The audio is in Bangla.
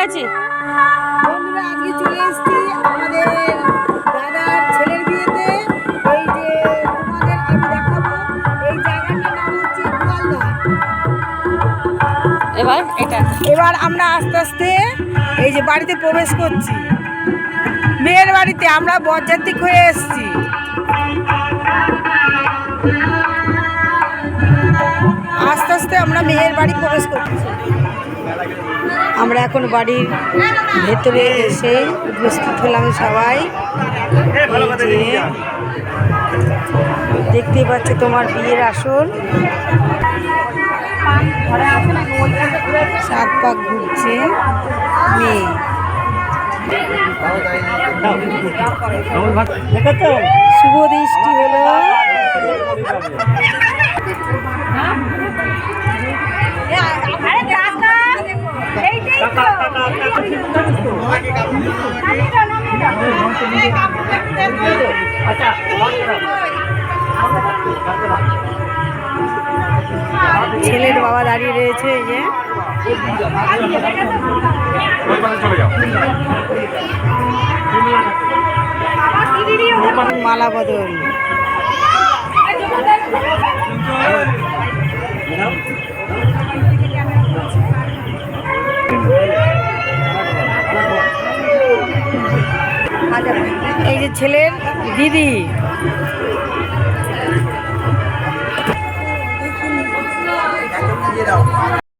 গেছি। বন্ধুরা আজকে চলে এসেছি আমাদের দাদার ছেলের বিয়েতে। এই যে তোমাদের আমি দেখাবো, এই জায়গাটার নাম হচ্ছে গোয়ালদা। এবার আমরা আস্তে আস্তে এই যে বাড়িতে প্রবেশ করছি, মেয়ের বাড়িতে। আমরা বরযাত্রী হয়ে এসেছি। আস্তে আস্তে আমরা মেয়ের বাড়ি প্রবেশ করছি। আমরা এখন বাড়ির ভেতরে এসে উপস্থিত হলাম সবাই। দেখতে পাচ্ছ তোমার বিয়ের আসন, সাত পাক ঘুরছে মেয়ে। শুভ দৃষ্টি হলো। ছেলের বাবা দাঁড়িয়ে রয়েছে, এই যে মালা বদল। এই যে ছেলের দিদি।